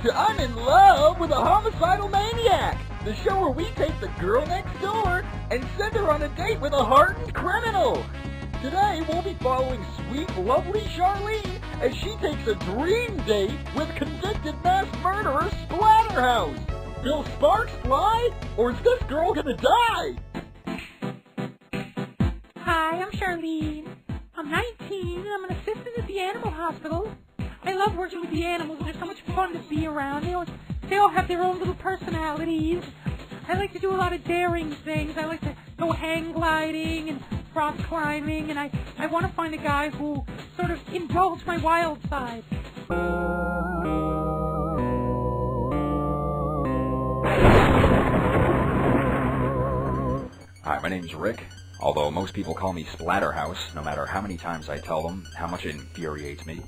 to I'm in love with a homicidal maniac, the show where we take the girl next door and send her on a date with a hardened criminal. Today we'll be following sweet, lovely Charlene as she takes a dream date with convicted mass murderer Splatterhouse. Will sparks fly, or is this girl gonna die? Hi, I'm Charlene. I'm 19 and I'm an assistant at the animal hospital. I love working with the animals. They're so much fun to be around. They all have their own little personalities. I like to do a lot of daring things. I like to go hang gliding and rock climbing, and I want to find a guy who sort of indulge my wild side. Hi, my name's Rick. Although most people call me Splatterhouse, no matter how many times I tell them how much it infuriates me.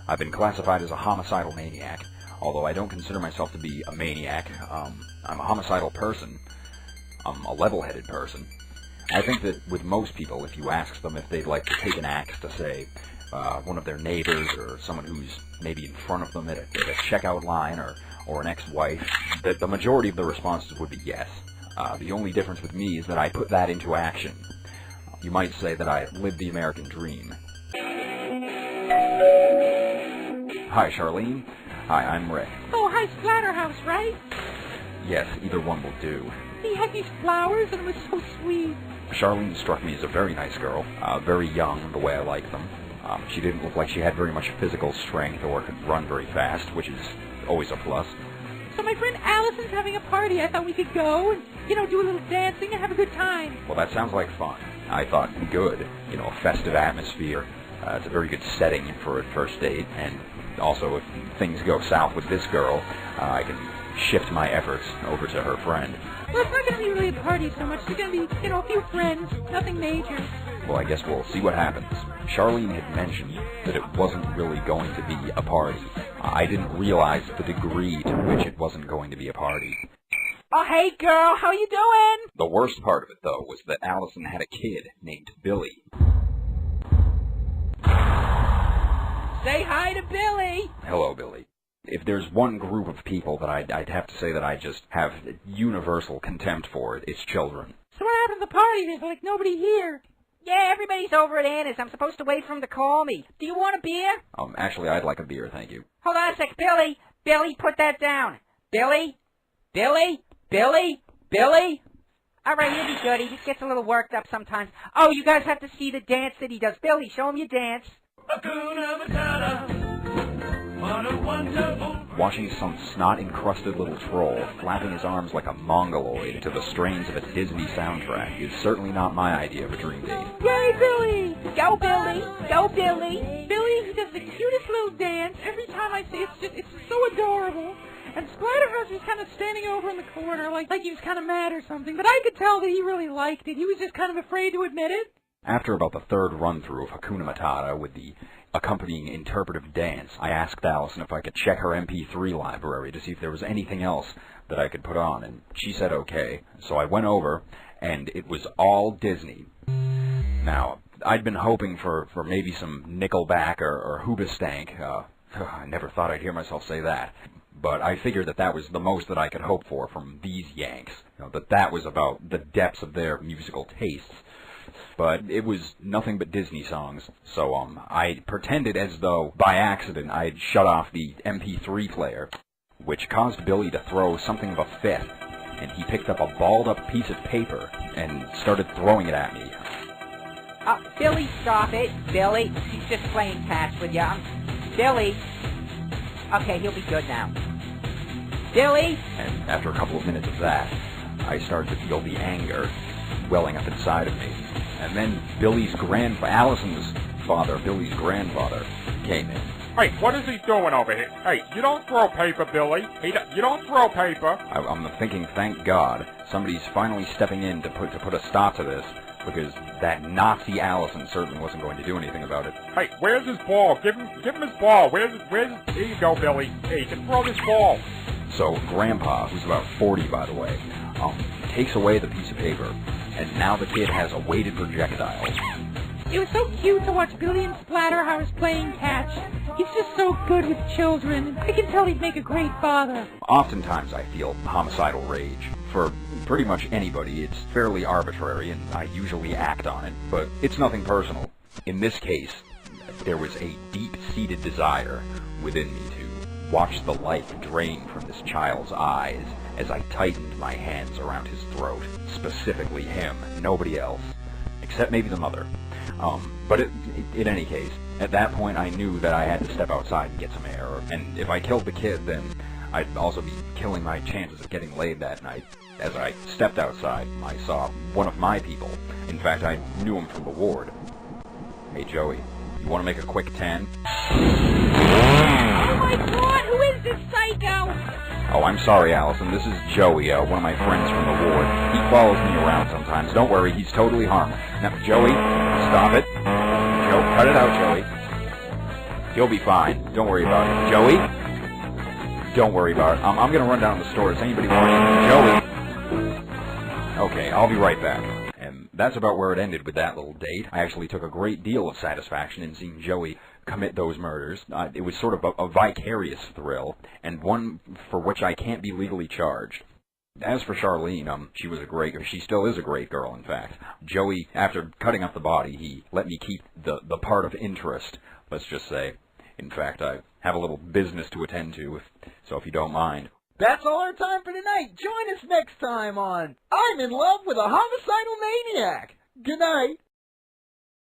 I've been classified as a homicidal maniac, although I don't consider myself to be a maniac. I'm a homicidal person. I'm a level-headed person. I think that with most people, if you ask them if they'd like to take an axe to, say, one of their neighbors or someone who's maybe in front of them at a checkout line or an ex-wife, the majority of the responses would be yes. The only difference with me is that I put that into action. You might say that I live the American dream. Hi, Charlene. Hi, I'm Rick. Oh, hi, Splatterhouse, right? Yes, either one will do. He had these flowers and it was so sweet. Charlene struck me as a very nice girl, very young the way I like them. She didn't look like she had very much physical strength or could run very fast, which is always a plus. So my friend Allison's having a party. I thought we could go and, do a little dancing and have a good time. Well, that sounds like fun. I thought good, a festive atmosphere. It's a very good setting for a first date, and also if things go south with this girl, I can shift my efforts over to her friend. Well, it's not going to be really a party so much. It's going to be, a few friends, nothing major. Well, I guess we'll see what happens. Charlene had mentioned that it wasn't really going to be a party. I didn't realize the degree to which it wasn't going to be a party. Oh, hey, girl, how you doing? The worst part of it, though, was that Allison had a kid named Billy. Say hi to Billy. Hello, Billy. If there's one group of people that I'd have to say that I just have universal contempt for, it's children. So what happened at the party? There's like nobody here. Yeah, everybody's over at Anna's. I'm supposed to wait for him to call me. Do you want a beer? Actually, I'd like a beer, thank you. Hold on a sec. Billy! Billy, put that down. Billy? Billy? Billy? Billy? All right, he'll be good. He just gets a little worked up sometimes. Oh, you guys have to see the dance that he does. Billy, show him your dance. Watching some snot-encrusted little troll flapping his arms like a mongoloid to the strains of a Disney soundtrack is certainly not my idea of a dream date. Yay, Billy! Go, Billy! Go, Billy! Billy, he does the cutest little dance. Every time I see it, it's so adorable. And Splatterhouse was kind of standing over in the corner like he was kind of mad or something. But I could tell that he really liked it. He was just kind of afraid to admit it. After about the third run-through of Hakuna Matata with the accompanying interpretive dance, I asked Allison if I could check her MP3 library to see if there was anything else that I could put on, and she said okay. So I went over, and it was all Disney. Now, I'd been hoping for maybe some Nickelback or Hoobastank. I never thought I'd hear myself say that. But I figured that was the most that I could hope for from these Yanks. That was about the depths of their musical tastes. But it was nothing but Disney songs, so I pretended as though, by accident, I'd shut off the MP3 player, which caused Billy to throw something of a fit, and he picked up a balled-up piece of paper and started throwing it at me. Billy, stop it. Billy, he's just playing catch with you. Billy. Okay, he'll be good now. Billy! And after a couple of minutes of that, I started to feel the anger welling up inside of me. And then Allison's father, Billy's grandfather, came in. Hey, what is he doing over here? Hey, you don't throw paper, Billy. You don't throw paper. I'm thinking, thank God, somebody's finally stepping in to put a stop to this, because that Nazi Allison certainly wasn't going to do anything about it. Hey, where's his ball? Give him his ball. Here you go, Billy. Hey, you can throw this ball. So Grandpa, who's about 40 by the way, takes away the piece of paper, and now the kid has a weighted projectile. It was so cute to watch Billy in Splatterhouse playing catch. He's just so good with children. I can tell he'd make a great father. Oftentimes I feel homicidal rage. For pretty much anybody, it's fairly arbitrary, and I usually act on it, but it's nothing personal. In this case, there was a deep-seated desire within me to watch the life drain from this child's eyes as I tightened my hands around his throat. Specifically him, nobody else. Except maybe the mother. But in any case, at that point I knew that I had to step outside and get some air, and if I killed the kid, then I'd also be killing my chances of getting laid that night. As I stepped outside, I saw one of my people. In fact, I knew him from the ward. Hey, Joey, you want to make a quick 10? Oh my god, who is this psycho? Oh, I'm sorry, Allison. This is Joey, one of my friends from the ward. He follows me around sometimes. Don't worry, he's totally harmless. Now, Joey, stop it. Joe, cut it out, Joey. He'll be fine. Don't worry about it. Joey? Don't worry about it. I'm gonna run down to the store. Does anybody want anything? Joey? Okay, I'll be right back. And that's about where it ended with that little date. I actually took a great deal of satisfaction in seeing Joey commit those murders. It was sort of a vicarious thrill, and one for which I can't be legally charged. As for Charlene, she still is a great girl, in fact. Joey, after cutting up the body, he let me keep the part of interest, let's just say. In fact, I have a little business to attend to, so if you don't mind. That's all our time for tonight. Join us next time on I'm in Love with a Homicidal Maniac. Good night.